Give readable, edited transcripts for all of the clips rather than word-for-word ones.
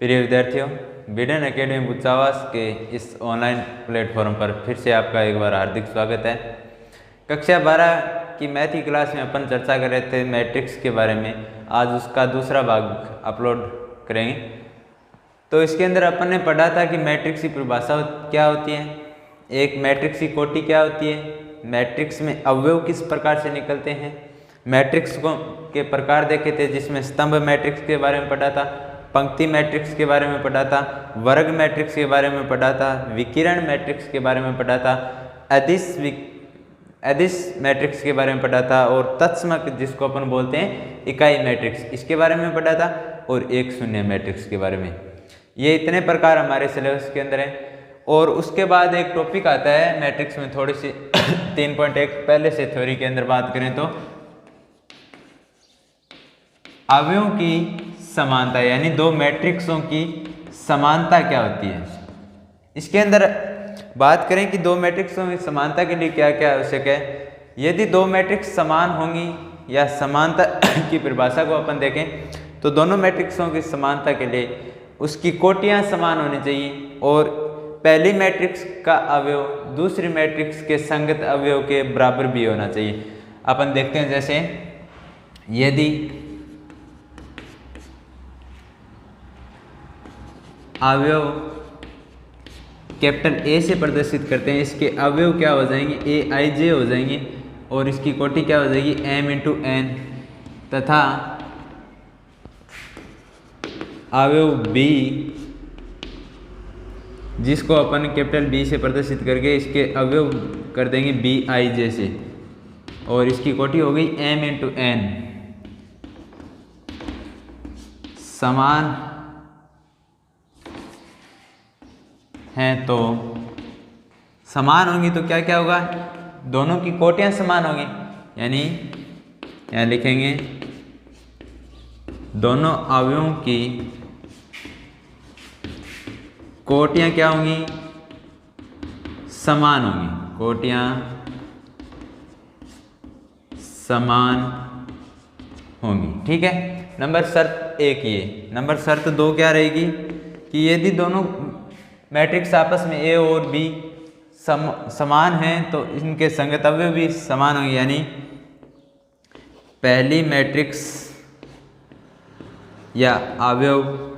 प्रिय विद्यार्थियों, Biden academy बुच्चावास के इस ऑनलाइन प्लेटफॉर्म पर फिर से आपका एक बार हार्दिक स्वागत है। कक्षा 12 की मैथ की क्लास में अपन चर्चा कर रहे थे मैट्रिक्स के बारे में। आज उसका दूसरा भाग अपलोड करेंगे। तो इसके अंदर अपन ने पढ़ा था कि मैट्रिक्स की परिभाषा क्या होती है, एक मैट्रिक्स की कोटि क्या होती है, मैट्रिक्स में अवयव किस प्रकार से निकलते हैं, मैट्रिक्स को के प्रकार देखे थे जिसमें स्तंभ मैट्रिक्स के बारे में पढ़ा था, पंक्ति मैट्रिक्स के बारे में पढ़ा था, वर्ग मैट्रिक्स के बारे में पढ़ा था, विकिरण मैट्रिक्स के बारे में पढ़ा था, अदिश मैट्रिक्स के बारे में पढ़ा था और तत्समक जिसको अपन बोलते हैं इकाई मैट्रिक्स इसके बारे में पढ़ा था और एक शून्य मैट्रिक्स के बारे में। ये इतने प्रकार हमारे सिलेबस के अंदर हैं। और उसके बाद एक टॉपिक आता है मैट्रिक्स में थोड़ी सी 3.1 पहले से थ्योरी के अंदर बात करें तो अवयवों की समानता, यानी दो मैट्रिक्सों की समानता क्या होती है। इसके अंदर बात करें कि दो मैट्रिक्सों की समानता के लिए क्या क्या आवश्यक है। यदि दो मैट्रिक्स समान होंगी या समानता की परिभाषा को अपन देखें तो दोनों मैट्रिक्सों की समानता के लिए उसकी कोटियां समान होनी चाहिए और पहली मैट्रिक्स का अवयव दूसरी मैट्रिक्स के संगत अवयव के बराबर भी होना चाहिए। अपन देखते हैं, जैसे यदि अवयव कैपिटल ए से प्रदर्शित करते हैं, इसके अवयव क्या हो जाएंगे, ए आई जे हो जाएंगे और इसकी कोटि क्या हो जाएगी, m इंटू एन, तथा अवयव बी जिसको अपन कैपिटल बी से प्रदर्शित करके इसके अवयव कर देंगे बी आई जे से और इसकी कोटि हो गई m इंटू एन, समान हैं तो समान होंगी तो क्या क्या होगा, दोनों की कोटियां समान होंगी, यानी यहाँ लिखेंगे दोनों अवयवों की कोटियां क्या होंगी, समान होंगी, कोटियां समान होंगी। ठीक है, नंबर शर्त एक ये। नंबर शर्त दो क्या रहेगी कि यदि दोनों मैट्रिक्स आपस में ए और बी समान हैं तो इनके संगत अवयव भी समान होंगे, यानी पहली मैट्रिक्स या अवयव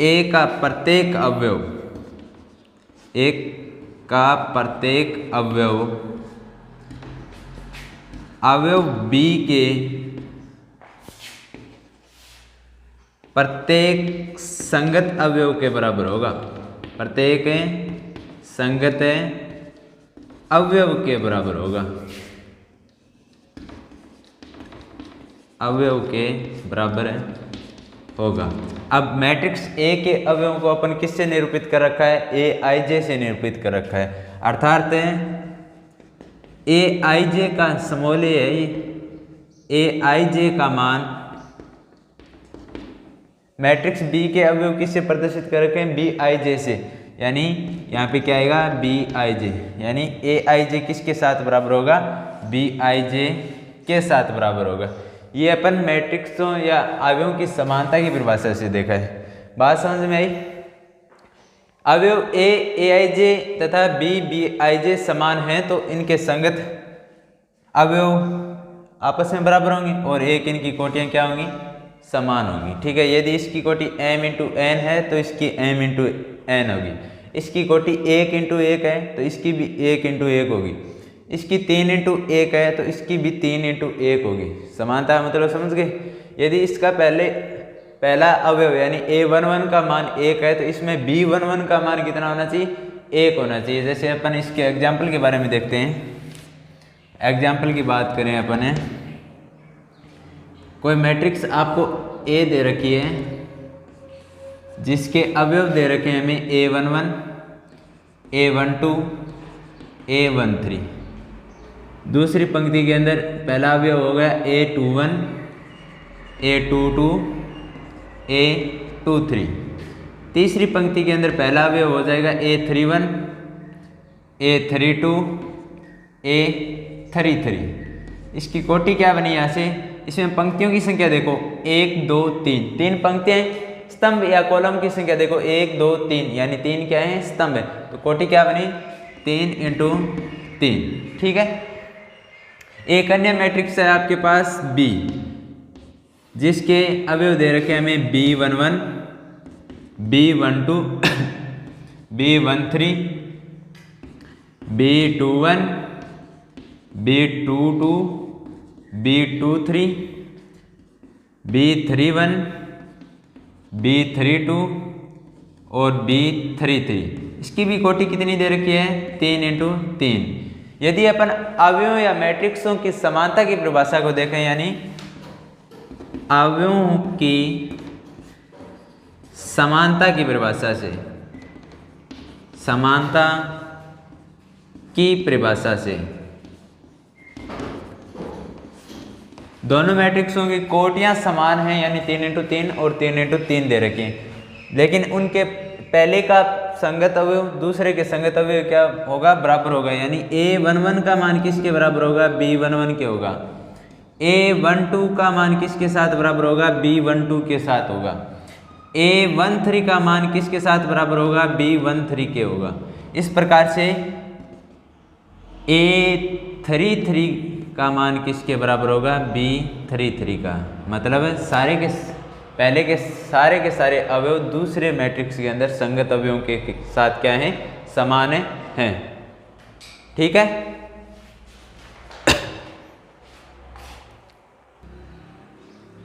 ए का प्रत्येक अवयव, एक का प्रत्येक अवयव अवयव बी के प्रत्येक संगत अवयव के बराबर होगा, प्रत्येक संगत अवयव के बराबर होगा, अवयव के बराबर होगा। अब मैट्रिक्स ए के अवयवों को अपन किससे निरूपित कर रखा है, ए आई जे से निरूपित कर रखा है, अर्थात ए आई जे का समूल्य है, ए आई जे का मान मैट्रिक्स बी के अवयव किससे प्रदर्शित कर रखे हैं, बी आई जे से, यानी यहाँ पे क्या आएगा बी आई जे, यानी ए आई जे किसके साथ बराबर होगा, बी आई जे के साथ बराबर होगा। ये अपन मैट्रिक्सों या अवयवों की समानता की परिभाषा से देखा है। बात समझ में आई। अवयव ए आई जे तथा बी आई जे समान हैं तो इनके संगत अवयव आपस में बराबर होंगे और एक इनकी कोटियां क्या होंगी, समान होगी। ठीक है, यदि इसकी कोटि m इंटू एन है तो इसकी m इंटू एन होगी, इसकी कोटि 1 इंटू 1 है तो इसकी भी 1 इंटू 1 होगी, इसकी 3 इंटू 1 है तो इसकी भी 3 इंटू 1 होगी। समानता मतलब समझ गए। यदि इसका पहला अवयव यानी a11 का मान 1 है तो इसमें b11 का मान कितना होना चाहिए, 1 होना चाहिए। जैसे अपन इसके एग्जाम्पल के बारे में देखते हैं। एग्जाम्पल की बात करें अपन है, कोई मैट्रिक्स आपको ए दे रखी है जिसके अवयव दे रखे हैं हमें a11, a12, a13। दूसरी पंक्ति के अंदर पहला अवयव हो गया a21, a22, a23। तीसरी पंक्ति के अंदर पहला अवयव हो जाएगा a31, a32, a33। इसकी कोटि क्या बनी यहाँ से, इसमें पंक्तियों की संख्या देखो 1 2 3, 3 पंक्तियां हैं। स्तंभ या कॉलम की संख्या देखो 1 2 3, यानी 3 क्या है, स्तंभ है। तो कोटि क्या बनी, 3 × 3। ठीक है। एक अन्य मैट्रिक्स है आपके पास B, जिसके अवयव दे रखे हैं हमें B11, B12, B13, B21, B22, B23, B31, B32 और B33। इसकी भी कोटि कितनी दे रखी है, 3 × 3। यदि अपन अवयवों या मैट्रिक्सों की समानता की परिभाषा को देखें, यानी अवयवों की समानता की परिभाषा से, समानता की परिभाषा से दोनों मैट्रिक्सों की कोटियां समान हैं, यानी 3 × 3 और 3 × 3 दे रखे हैं। लेकिन उनके पहले का संगत अवयव दूसरे के संगत अवयव क्या होगा, बराबर होगा। यानी A11 का मान किसके बराबर होगा, B11 के होगा। A12 का मान किसके साथ बराबर होगा, B12 के साथ होगा। A13 का मान किसके साथ बराबर होगा, B13 के होगा। इस प्रकार से A33 का मान किसके बराबर होगा, B33 का। मतलब सारे के पहले के सारे अवयव दूसरे मैट्रिक्स के अंदर संगत अवयवों के साथ क्या हैं, समान हैं। ठीक है।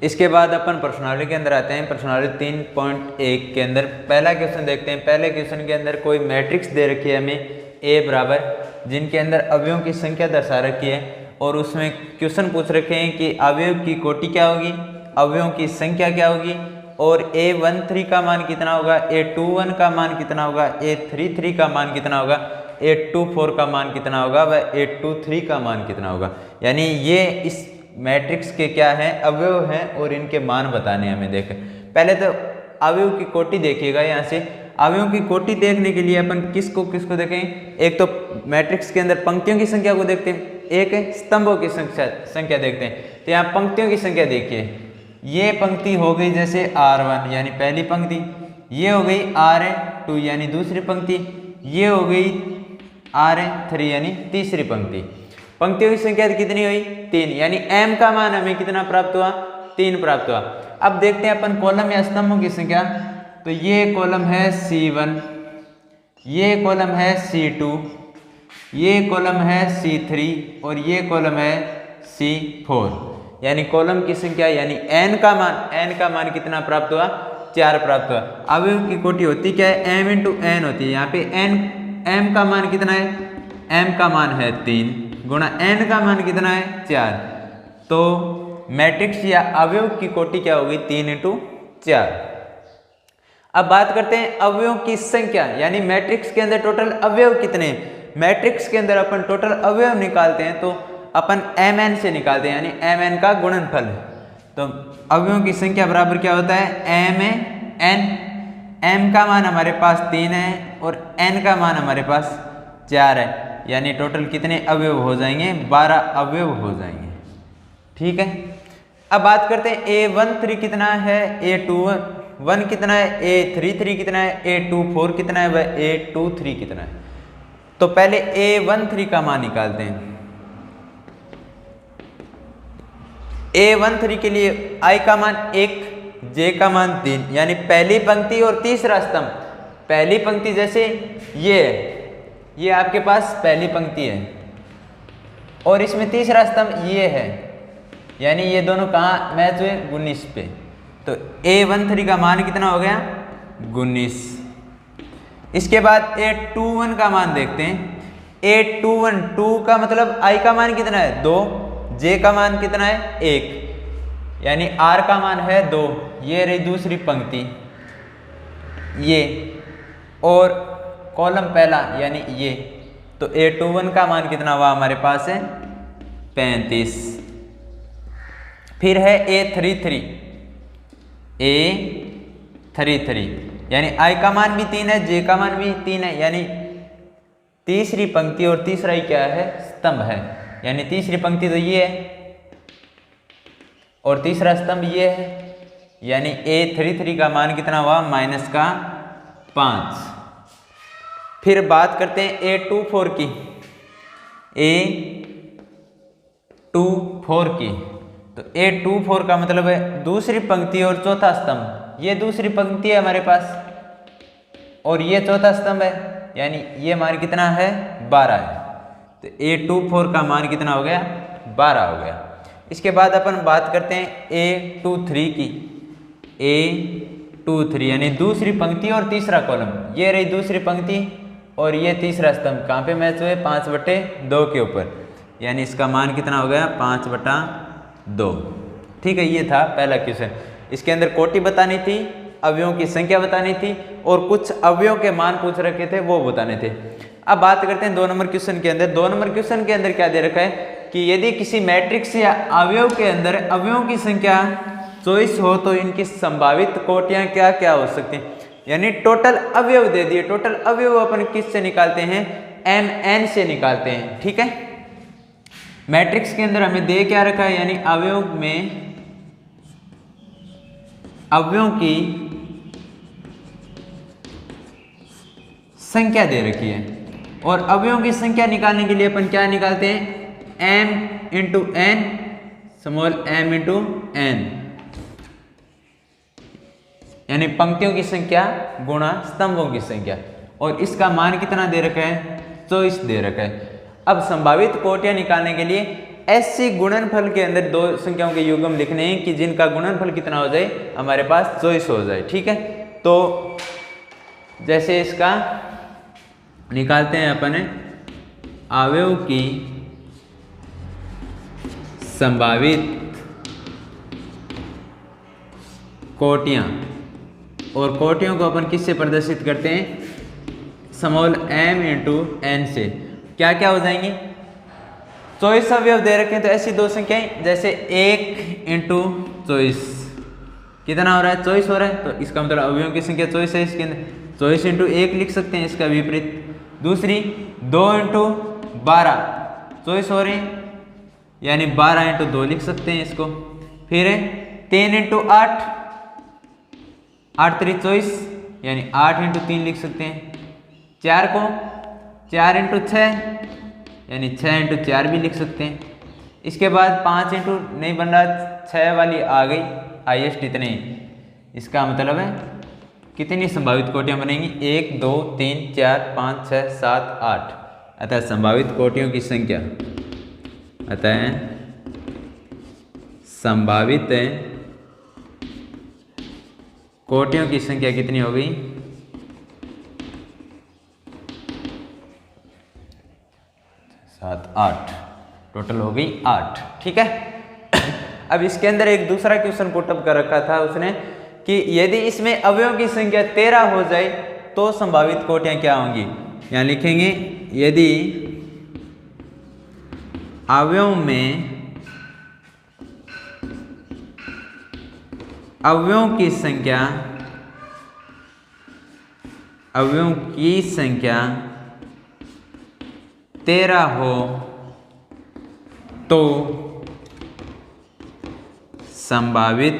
इसके बाद अपन प्रश्नावली के अंदर आते हैं। प्रश्नावली 3.1 के अंदर पहला क्वेश्चन देखते हैं। पहले क्वेश्चन के अंदर कोई मैट्रिक्स दे रखी है हमें A बराबर, जिनके अंदर अवयवों की संख्या दर्शा रखी है, और उसमें क्वेश्चन पूछ रखे हैं कि अवयव की कोटि क्या होगी, अवयवों की संख्या क्या होगी, और A13 का मान कितना होगा, A21 का मान कितना होगा, A33 का मान कितना होगा, A24 का मान कितना होगा, व A23 का मान कितना होगा। यानी ये इस मैट्रिक्स के क्या हैं, अवयव हैं, और इनके मान बताने हमें। देखें पहले तो अवयव की कोटि देखिएगा। यहाँ से अवयवों की कोटि देखने के लिए अपन किसको देखें, एक तो मैट्रिक्स के अंदर पंक्तियों की संख्या को देखते हैं, एक है स्तंभों की संख्या देखते हैं। तो यहाँ पंक्तियों की संख्या देखिए, ये पंक्ति हो गई जैसे R1 यानी पहली पंक्ति, ये हो गई R2 यानी दूसरी पंक्ति, ये हो गई R3 यानी तीसरी पंक्ति। पंक्तियों की संख्या कितनी हुई, 3, यानी m का मान हमें कितना प्राप्त हुआ, 3 प्राप्त हुआ। अब देखते हैं अपन कॉलम या स्तंभों की संख्या। तो ये कॉलम है C1, ये कॉलम है C2, ये कॉलम है C3 और ये कॉलम है C4। यानी कॉलम की संख्या यानी n का मान कितना प्राप्त हुआ, 4 प्राप्त हुआ। अवयव की कोटि होती क्या है, m × n होती है। यहाँ पे m का मान कितना है, m का मान है 3 गुणा n का मान कितना है, 4। तो मैट्रिक्स या अवयव की कोटि क्या होगी, 3 × 4। अब बात करते हैं अवयवों की संख्या, यानी मैट्रिक्स के अंदर टोटल अवयव कितने हैं। मैट्रिक्स के अंदर अपन टोटल अवयव निकालते हैं तो अपन mn से निकालते हैं, यानी mn का गुणनफल। तो अवयवों की संख्या बराबर क्या होता है, m m का मान हमारे पास 3 है और n का मान हमारे पास 4 है। यानी टोटल कितने अवयव हो जाएंगे, 12 अवयव हो जाएंगे। ठीक है। अब बात करते हैं A13 कितना है, A21 कितना है, A33 कितना है, A24 कितना है, व A23 कितना है। तो पहले A13 का मान निकालते हैं। A13 के लिए I का मान 1, J का मान 3, यानी पहली पंक्ति और तीसरा स्तंभ। पहली पंक्ति जैसे ये आपके पास पहली पंक्ति है और इसमें तीसरा स्तंभ ये है, यानी ये दोनों कहाँ मैच हुए, 19 पे। तो A13 का मान कितना हो गया, 19। इसके बाद A21 का मान देखते हैं। A21 2 का मतलब I का मान कितना है, 2, J का मान कितना है, 1, यानी R का मान है 2। ये रही दूसरी पंक्ति ये, और कॉलम पहला यानी ये। तो A21 का मान कितना हुआ हमारे पास है, 35। फिर है A33 यानी I का मान भी 3 है, J का मान भी 3 है, यानी तीसरी पंक्ति और तीसरा ही क्या है, स्तंभ है। यानी तीसरी पंक्ति तो ये है, और तीसरा स्तंभ ये है, यानी A33 का मान कितना हुआ, -5। फिर बात करते हैं A24 की, A24 की। तो A24 का मतलब है दूसरी पंक्ति और चौथा स्तंभ। ये दूसरी पंक्ति है हमारे पास और ये चौथा स्तंभ है, यानी ये मान कितना है, 12 है। तो A24 का मान कितना हो गया, 12 हो गया। इसके बाद अपन बात करते हैं A23 की, A23 यानी दूसरी पंक्ति और तीसरा कॉलम। ये रही दूसरी पंक्ति और ये तीसरा स्तंभ, कहाँ पे मैच हुए, 5/2 के ऊपर, यानी इसका मान कितना हो गया, 5/2। ठीक है, ये था पहला क्वेश्चन। इसके अंदर कोटि बतानी थी, अवयवों की संख्या बतानी थी और कुछ अवयवों के मान पूछ रखे थे, वो बताने थे। अब बात करते हैं 2 नंबर क्वेश्चन के अंदर। 2 नंबर क्वेश्चन के अंदर क्या दे रखा है कि यदि किसी मैट्रिक्स या अवयव के अंदर अवयवों की संख्या 24 हो तो इनकी संभावित कोटियां क्या क्या हो सकती हैं, यानी टोटल अवयव दे दिए। टोटल अवयव अपन किससे निकालते हैं, mn से निकालते हैं। ठीक है, मैट्रिक्स के अंदर हमें दे क्या रखा है, यानी अवयव में अवयवों की संख्या दे रखी है और अवयवों की संख्या निकालने के लिए अपन क्या निकालते हैं, m × n, small m × n, यानी पंक्तियों की संख्या गुणा स्तंभों की संख्या। और इसका मान कितना दे रखा है, 24 दे रखा है। अब संभावित कोटियां निकालने के लिए ऐसे गुणनफल के अंदर 2 संख्याओं के युग्म लिखने हैं कि जिनका गुणनफल कितना हो जाए, हमारे पास 24 हो जाए। ठीक है, तो जैसे इसका निकालते हैं अपन, अवयव की संभावित कोटियां, और कोटियों को अपन किससे प्रदर्शित करते हैं, स्मॉल m × n से। क्या क्या हो जाएंगी, 24 अवयव दे रखे हैं तो ऐसी 2 संख्याएं, जैसे 1 × 24 कितना हो रहा है, 24 हो रहा है। तो इसका मतलब अवयवों की संख्या 24 है। इसके अंदर 24 × 1 लिख सकते हैं, इसका विपरीत। दूसरी 2 × 12 24 हो रहे हैं, यानी 12 × 2 लिख सकते हैं इसको। फिर 3 × 8 8 × 3 24, यानी 8 × 3 लिख सकते हैं। 4 को 4 × 6, यानी 6 × 4 भी लिख सकते हैं। इसके बाद 5 × नहीं बन रहा, 6 वाली आ गई, हाईएस्ट इतने ही। इसका मतलब है कितनी संभावित कोटियां बनेंगी, 1 2 3 4 5 6 7 8। अतः संभावित कोटियों की संख्या, अतः संभावित कोटियों की संख्या कितनी हो गई, 7 8, टोटल हो गई 8। ठीक है, अब इसके अंदर एक दूसरा क्वेश्चन पुटअप कर रखा था उसने कि यदि इसमें अवयवों की संख्या 13 हो जाए तो संभावित कोटियां क्या होंगी। यहां लिखेंगे, यदि अवयवों की संख्या 13 हो तो संभावित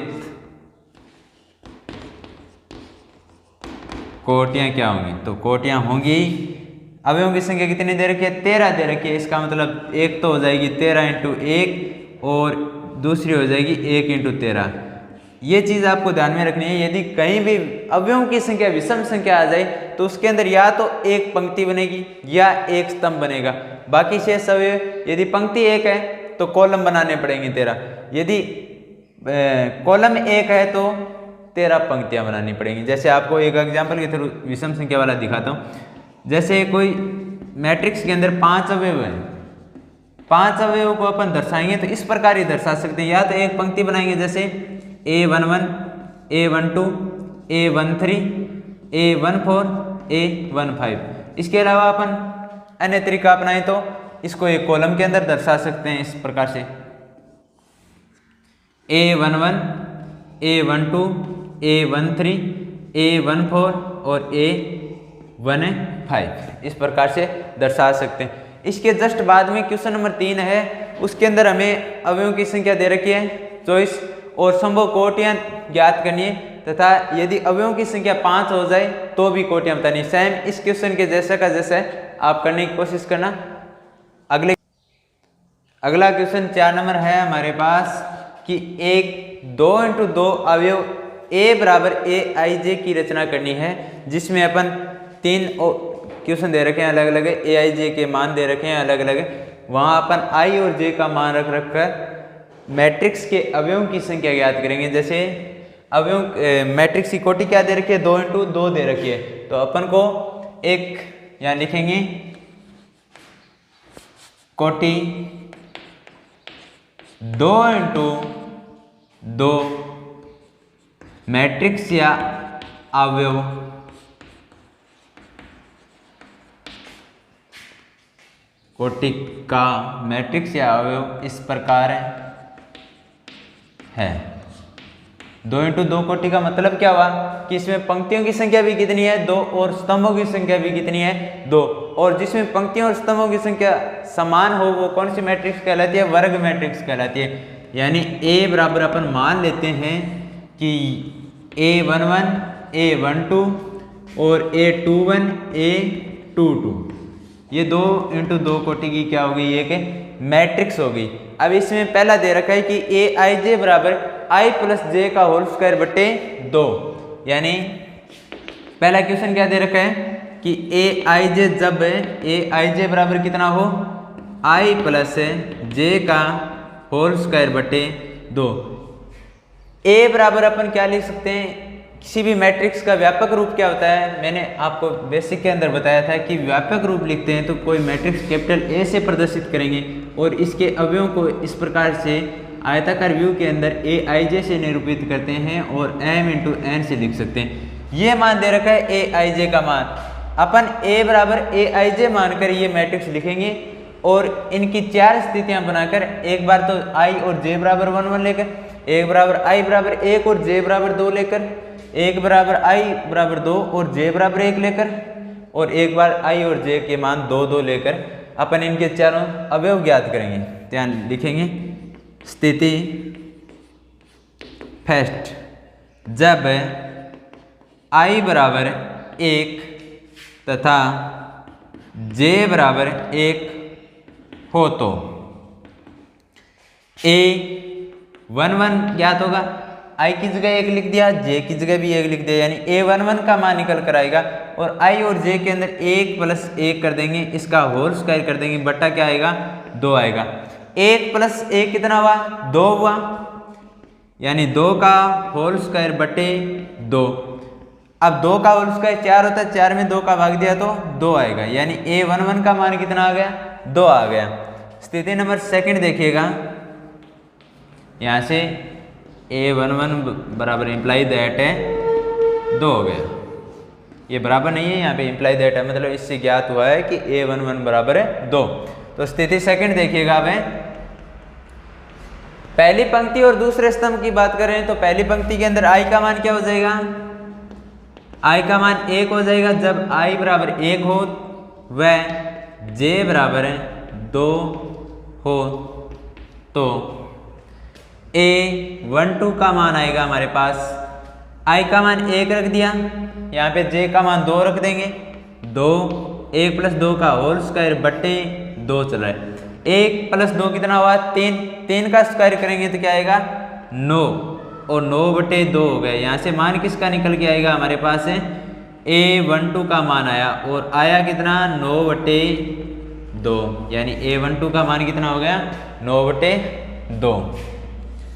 कोटियां क्या होंगी। तो कोटियां होंगी, अवयवों की संख्या कितनी दे रखी है, 13 दे रखी है। इसका मतलब एक तो हो जाएगी 13 × 1 और दूसरी हो जाएगी 1 × 13। ये चीज़ आपको ध्यान में रखनी है। यदि कहीं भी अवयवों की संख्या विषम संख्या आ जाए तो उसके अंदर या तो एक पंक्ति बनेगी या एक स्तंभ बनेगा। बाकी शेष अवयव, यदि पंक्ति 1 है तो कॉलम बनाने पड़ेंगे 13, यदि कॉलम 1 है तो 13 पंक्तियां बनानी पड़ेंगी। जैसे आपको एक एग्जाम्पल के थ्रू विषम संख्या वाला दिखाता हूँ। जैसे कोई मैट्रिक्स के अंदर 5 अवयव हैं, 5 अवयवों को अपन दर्शाएंगे तो इस प्रकार ही दर्शा सकते हैं। या तो एक पंक्ति बनाएंगे, जैसे A11 A12 A13 A14 A15। इसके अलावा अपन अन्य तरीका अपनाएं तो इसको एक कॉलम के अंदर दर्शा सकते हैं इस प्रकार से, A11 A12 A13 A14 और A15 इस प्रकार से दर्शा सकते हैं। इसके जस्ट बाद में क्वेश्चन नंबर 3 है, उसके अंदर हमें अवयवों की संख्या दे रखी है चॉइस और संभव कोटियां ज्ञात करनी है तथा यदि अवयवों की संख्या 5 हो जाए तो भी कोटियां बतानी है। सेम इस क्वेश्चन के जैसा का जैसा है आप करने की कोशिश करना। अगला क्वेश्चन 4 नंबर है हमारे पास कि एक 2 × 2 अवयव a बराबर aij की रचना करनी है, जिसमें अपन 3 क्वेश्चन दे रखे हैं अलग अलग, aij के मान दे रखे हैं अलग अलग, वहां अपन i और j का मान रख कर मैट्रिक्स के अवयवों की संख्या ज्ञात करेंगे। जैसे अवयव मैट्रिक्स की कोटि क्या दे रखी है, 2 × 2 दे रखी है, तो अपन को एक यहाँ लिखेंगे कोटि 2 × 2 मैट्रिक्स या अवयव कोटि का मैट्रिक्स या अवयव इस प्रकार है। 2 × 2 कोटि का मतलब क्या हुआ कि इसमें पंक्तियों की संख्या भी कितनी है 2 और स्तंभों की संख्या भी कितनी है 2, और जिसमें पंक्तियों और स्तंभों की संख्या समान हो वो कौन सी मैट्रिक्स कहलाती है, वर्ग मैट्रिक्स कहलाती है। यानी a बराबर अपन मान लेते हैं कि a11 a12 और a21 a22, ये 2 × 2 कोटि की क्या होगी, ये कि मैट्रिक्स होगी। अब इसमें पहला दे रखा है कि aij बराबर i + j का होल स्क्वायर बटे 2, यानी पहला क्वेश्चन क्या दे रखा है कि aij जब aij बराबर कितना हो i + j का होल स्क्वायर बटे 2। a बराबर अपन क्या लिख सकते हैं, किसी भी मैट्रिक्स का व्यापक रूप क्या होता है, मैंने आपको बेसिक के अंदर बताया था कि व्यापक रूप लिखते हैं तो कोई मैट्रिक्स कैपिटल A से प्रदर्शित करेंगे और इसके अवयवों को इस प्रकार से आयताकार व्यू के अंदर aij से निरूपित करते हैं और m × n से लिख सकते हैं। ये मान दे रखा है aij का मान, अपन a बराबर aij मानकर ये मैट्रिक्स लिखेंगे और इनकी 4 स्थितियां बनाकर एक बार तो i और j बराबर 1 1 लेकर, एक बराबर i बराबर 1 और j बराबर 2 लेकर, एक बराबर i बराबर 2 और j बराबर 1 लेकर, और एक बार i और j के मान 2 2 लेकर अपन इनके चारों अवयव ज्ञात करेंगे। ध्यान लिखेंगे स्थिति फर्स्ट, जब i बराबर 1 तथा j बराबर 1 हो तो a11 ज्ञात होगा, i की जगह 1 लिख दिया, j की जगह भी 1 लिख दिया, यानी a11 का मान निकल कर आएगा और i और j के अंदर 1 + 1 कर देंगे, इसका होल स्क्वायर कर देंगे, बट्टा क्या आएगा 2 आएगा। 1 + 1 कितना हुआ 2 हुआ, यानी 2 का होल स्क्वायर बटे 2। अब 2 का होल स्क्वायर 4 होता है, 4 में 2 का भाग दिया तो 2 आएगा, यानी a11 का मान कितना आ गया 2 आ गया। स्थिति नंबर सेकंड देखिएगा, यहाँ से a11 बराबर इम्प्लाई दैट है 2 हो गया, ये बराबर नहीं है, यहाँ पे इम्प्लाई दैट है, मतलब इससे ज्ञात हुआ है कि a11 बराबर है 2। तो स्थिति सेकंड देखिएगा, अब पहली पंक्ति और दूसरे स्तंभ की बात करें तो पहली पंक्ति के अंदर i का मान क्या हो जाएगा, i का मान 1 हो जाएगा जब i बराबर 1 हो व j बराबर 2 हो तो a12 का मान आएगा हमारे पास, i का मान 1 रख दिया, यहाँ पे j का मान 2 रख देंगे, 2 1 + 2 का होल स्क्वायर बटे 2 चला है, 1 + 2 कितना हुआ 3, 3 का स्क्वायर करेंगे तो क्या आएगा 9 और 9 बटे 2 हो गए। यहाँ से मान किसका निकल के आएगा हमारे पास है a12 का मान आया और आया कितना 9 बटे 2, यानी a12 का मान कितना हो गया 9 बटे 2।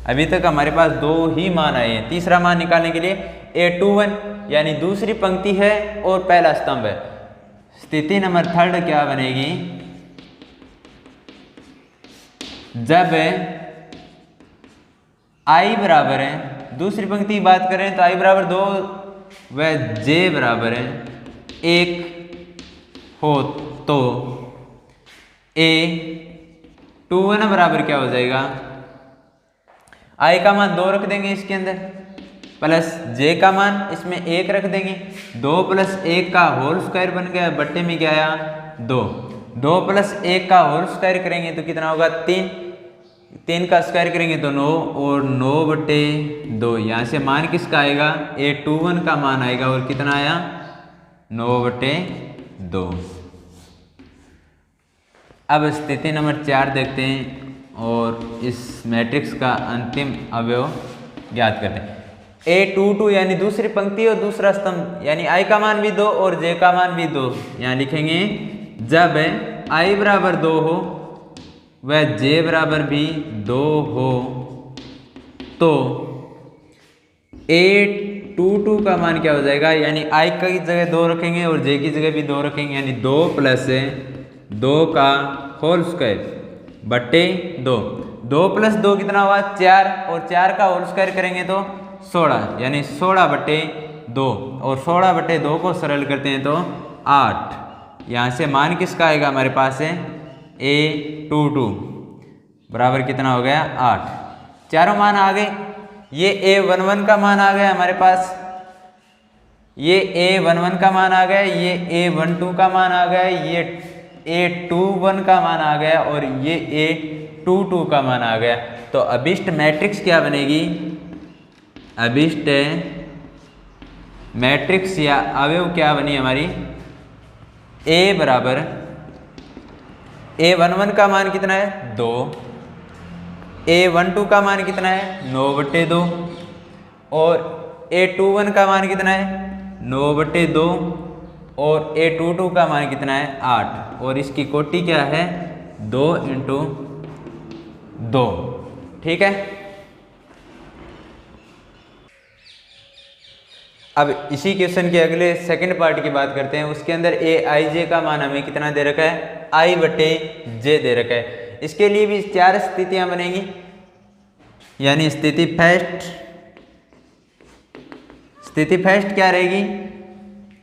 अभी तक हमारे पास 2 ही मान आए हैं। तीसरा मान निकालने के लिए a21 यानी दूसरी पंक्ति है और पहला स्तंभ है। स्थिति नंबर थर्ड क्या बनेगी, जब i बराबर है, दूसरी पंक्ति की बात करें तो i बराबर 2 व j बराबर 1 हो तो a21 बराबर क्या हो जाएगा, i का मान 2 रख देंगे इसके अंदर प्लस j का मान इसमें 1 रख देंगे, 2 + 1 का होल स्क्वायर बन गया, बट्टे में क्या आया 2, 2 + 1 का होल स्क्वायर करेंगे तो कितना होगा 3, 3 का स्क्वायर करेंगे तो 9 और 9/2। यहाँ से मान किसका आएगा, A21 का मान आएगा और कितना आया 9/2। अब स्थिति नंबर 4 देखते हैं और इस मैट्रिक्स का अंतिम अवयव ज्ञात करते हैं। A22 यानी दूसरी पंक्ति और दूसरा स्तंभ, यानी I का मान भी 2 और J का मान भी 2। यहाँ लिखेंगे जब I बराबर 2 हो व J बराबर भी 2 हो तो A22 का मान क्या हो जाएगा, यानी I की जगह 2 रखेंगे और J की जगह भी 2 रखेंगे, यानी 2 + 2 का होल स्क्वायर बट्टे 2। 2 + 2 कितना हुआ 4 और 4 का होल स्क्वायर करेंगे तो 16, यानी 16/2 और 16/2 को सरल करते हैं तो 8। यहाँ से मान किसका आएगा हमारे पास है A22 बराबर कितना हो गया 8। चारों मान आ गए। ये A11 का मान आ गया हमारे पास, ये A11 का मान आ गया, ये A12 का मान आ गया, ये A21 का मान आ गया और ये A22 का मान आ गया। तो अभिष्ट मैट्रिक्स क्या बनेगी, अभिष्ट मैट्रिक्स या अवयव क्या बनी हमारी, A बराबर A11 का मान कितना है 2, A12 का मान कितना है 9/2 और A21 का मान कितना है 9/2 और A22 का मान कितना है 8 और इसकी कोटि क्या है 2 × 2। ठीक है। अब इसी क्वेश्चन के अगले सेकंड पार्ट की बात करते हैं। उसके अंदर Aij का मान हमें कितना दे रखा है I/J दे रखा है। इसके लिए भी 4 स्थितियां बनेंगी, यानी स्थिति फर्स्ट क्या रहेगी,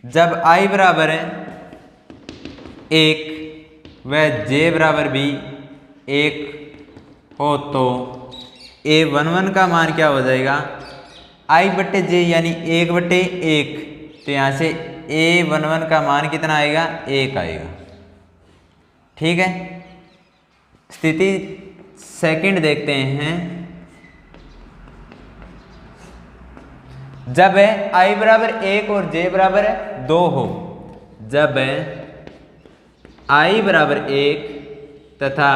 जब I बराबर है 1 व J बराबर भी 1 हो तो A11 का मान क्या हो जाएगा I/J यानी 1/1। तो यहाँ से A11 का मान कितना आएगा 1 आएगा। ठीक है। स्थिति सेकंड देखते हैं। जब I बराबर 1 और J बराबर 2 हो, जब I बराबर 1 तथा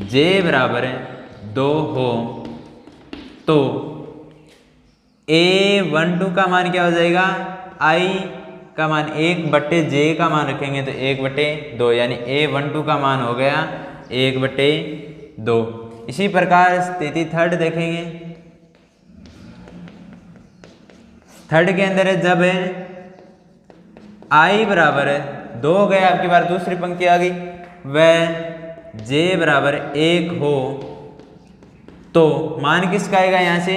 J बराबर 2 हो तो A12 का मान क्या हो जाएगा, I का मान 1/J का मान रखेंगे तो 1/2, यानी A12 का मान हो गया 1/2। इसी प्रकार स्थिति थर्ड देखेंगे। थर्ड के अंदर है जब I बराबर 2 हो गया, आपकी बार दूसरी पंक्ति आ गई, व J बराबर 1 हो तो मान किसका आएगा, यहाँ से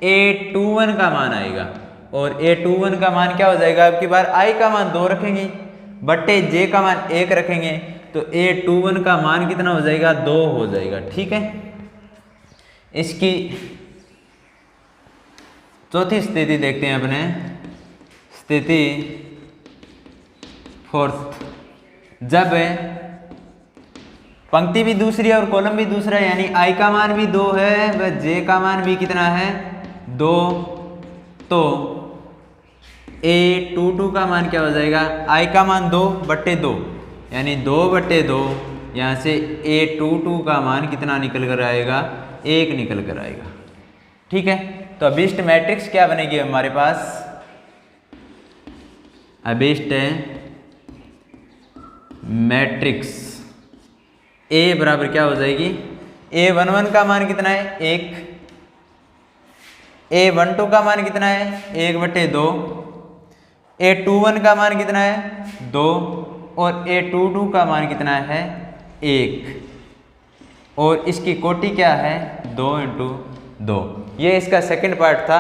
A21 का मान आएगा और A21 का मान क्या हो जाएगा, आपकी बार I का मान 2 रखेंगे बट्टे J का मान 1 रखेंगे तो A21 का मान कितना हो जाएगा 2 हो जाएगा। ठीक है। इसकी चौथी स्थिति देखते हैं अपने, स्थिति फोर्थ। जब पंक्ति भी दूसरी है और कॉलम भी दूसरा है, यानी I का मान भी 2 है व J का मान भी कितना है 2, तो A22 का मान क्या हो जाएगा, I का मान 2/2 यानी 2/2। यहाँ से A22 का मान कितना निकल कर आएगा 1 निकल कर आएगा। ठीक है। तो अभिष्ट मैट्रिक्स क्या बनेगी हमारे पास, अभिष्ट मैट्रिक्स A बराबर क्या हो जाएगी, A11 का मान कितना है 1, A12 का मान कितना है 1/2, A21 का मान कितना है 2 और A22 का मान कितना है 1 और इसकी कोटि क्या है 2 × 2। ये इसका सेकंड पार्ट था।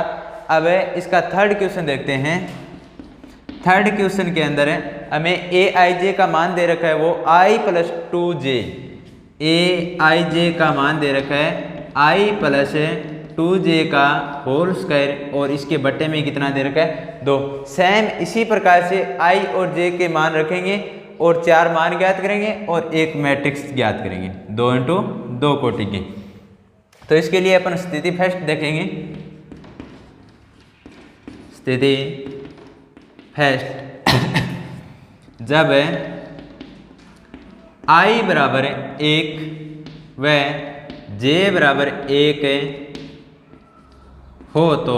अब इसका थर्ड क्वेश्चन देखते हैं। थर्ड क्वेश्चन के अंदर हमें Aij का मान दे रखा है वो I + 2J। Aij का मान दे रखा है I + 2J का होल स्क्वायर और इसके बट्टे में कितना दे रखा है 2। सेम इसी प्रकार से I और J के मान रखेंगे और 4 मान ज्ञात करेंगे और एक मैट्रिक्स ज्ञात करेंगे 2 इंटू 2 कोटि की। तो इसके लिए अपन स्थिति फर्स्ट देखेंगे। स्थिति फर्स्ट जब I बराबर 1 व j बराबर 1 हो तो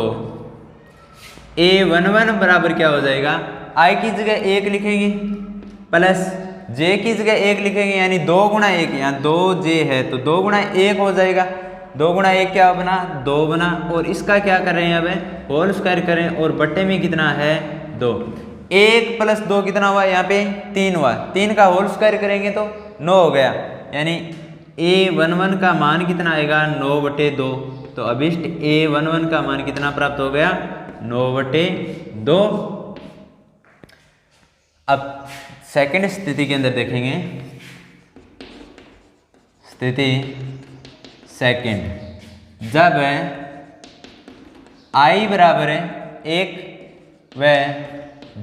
a11 बराबर क्या हो जाएगा, I की जगह 1 लिखेंगे प्लस j की जगह 1 लिखेंगे, यानी 2 गुणा 1, यहाँ 2j है तो 2 गुणा 1 हो जाएगा। 2 गुणा 1 क्या बना, 2 बना। और इसका क्या कर रहे हैं, अब होल स्क्वायर करें और बट्टे में कितना है 2। 1 प्लस 2 कितना हुआ, यहाँ पे 3 हुआ। 3 का होल स्क्वायर करेंगे तो 9 हो गया, यानी a11 का मान कितना आएगा 9/2। तो अभिष्ट a11 का मान कितना प्राप्त हो गया 9/2। अब सेकंड स्थिति के अंदर देखेंगे। स्थिति सेकंड जब I बराबर 1 व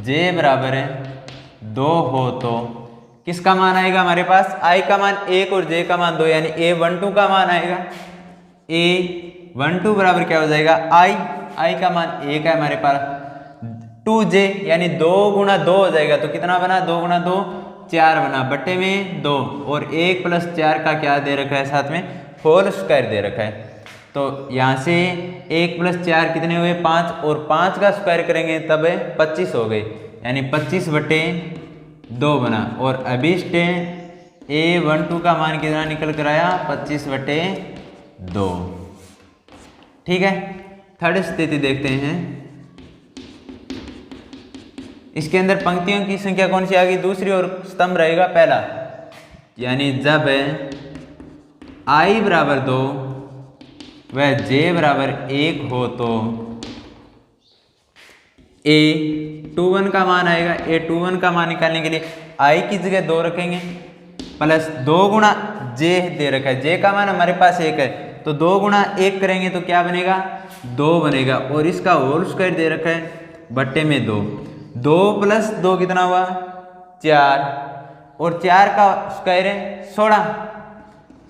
j बराबर 2 हो तो किसका मान आएगा हमारे पास, I का मान 1 और j का मान 2, यानी a12 का मान आएगा। a12 बराबर क्या हो जाएगा, I का मान 1 है हमारे पास, 2j यानी 2 गुणा 2 हो जाएगा। तो कितना बना, 2 गुणा 2 4 बना, बट्टे में 2 और 1 प्लस 4 का क्या दे रखा है, साथ में होल स्क्वायर दे रखा है। तो यहाँ से 1 प्लस 4 कितने हुए 5, और 5 का स्क्वायर करेंगे तब 25 हो गए, यानी 25/2 बना। और अभिष्ट a12 का मान कितना निकल कर आया 25/2। ठीक है, थर्ड स्थिति देखते हैं। इसके अंदर पंक्तियों की संख्या कौन सी आ गई, दूसरी, और स्तंभ रहेगा पहला। यानी जब I बराबर 2 व j बराबर 1 हो तो a21 का मान आएगा। a21 का मान निकालने के लिए I की जगह 2 रखेंगे प्लस 2 गुणा j दे रखा है, j का मान हमारे पास 1 है, तो 2 गुणा 1 करेंगे तो क्या बनेगा 2 बनेगा। और इसका होल स्क्वायर दे रखा है बट्टे में 2, 2 प्लस 2 कितना हुआ 4, और 4 का स्क्वायर है 16,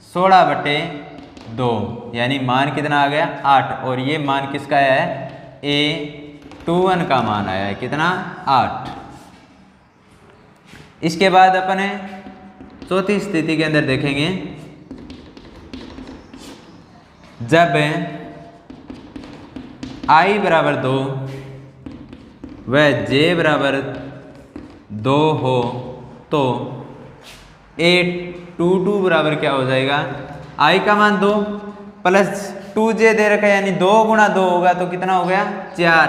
16/2, यानी मान कितना आ गया 8। और ये मान किसका आया है, a21 का मान आया है कितना 8। इसके बाद अपन चौथी स्थिति के अंदर देखेंगे। जब I बराबर 2 व j बराबर 2 हो तो a22 बराबर क्या हो जाएगा, I का मान 2 प्लस 2j दे रखा है, यानी 2 गुणा 2 होगा तो कितना हो गया 4,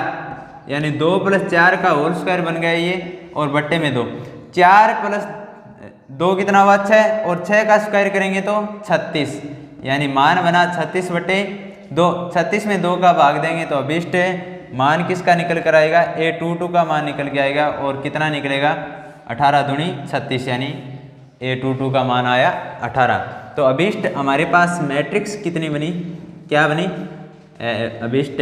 यानी 2 प्लस 4 का होल स्क्वायर बन गया ये, और बट्टे में 2, 4 प्लस 2 कितना हुआ 6, और 6 का स्क्वायर करेंगे तो 36, यानी मान बना 36/2। 36 में 2 का भाग देंगे तो अभिष्ट मान किसका निकल कर आएगा, a22 का मान निकल के आएगा। और कितना निकलेगा 18 दूनी 36, यानी a22 का मान आया 18। तो अभिष्ट हमारे पास मैट्रिक्स कितनी बनी, क्या बनी, अभिष्ट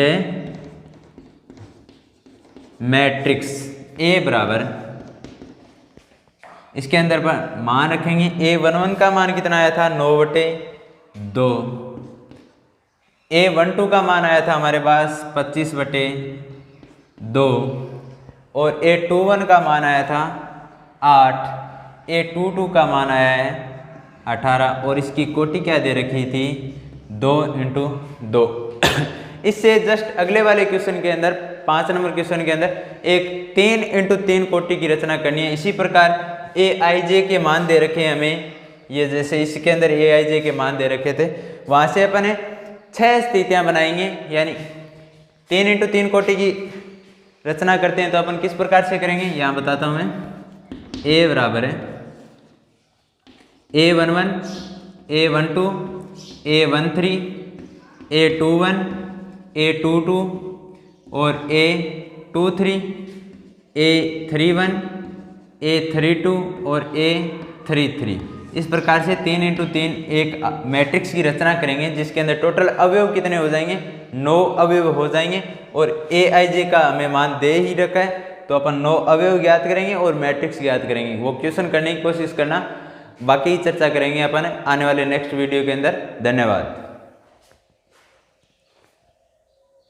मैट्रिक्स A बराबर, इसके अंदर पर मान रखेंगे। a11 का मान कितना आया था 9/2, a12 का मान आया था हमारे पास 25/2, और a21 का मान आया था 8, a22 का मान आया है 18, और इसकी कोटि क्या दे रखी थी 2 × 2। इससे जस्ट अगले वाले क्वेश्चन के अंदर 5 नंबर क्वेश्चन के अंदर एक 3 × 3 कोटि की रचना करनी है। इसी प्रकार aij के मान दे रखे हैं हमें, ये जैसे इसके अंदर aij के मान दे रखे थे, वहां से अपन 6 स्थितियां बनाएंगे, यानी 3 × 3 कोटि की रचना करते हैं। तो अपन किस प्रकार से करेंगे यहाँ बताता हूँ मैं। a बराबर है a11, a12, a13, a21, a22 और a23, a31, a32 और a33। इस प्रकार से 3 × 3 एक मैट्रिक्स की रचना करेंगे, जिसके अंदर टोटल अवयव कितने हो जाएंगे 9 अवयव हो जाएंगे। और aij का हमें मान दे ही रखा है तो अपन 9 अवयव ज्ञात करेंगे और मैट्रिक्स ज्ञात करेंगे। वो क्वेश्चन करने की कोशिश करना, बाकी चर्चा करेंगे अपन आने वाले नेक्स्ट वीडियो के अंदर। धन्यवाद।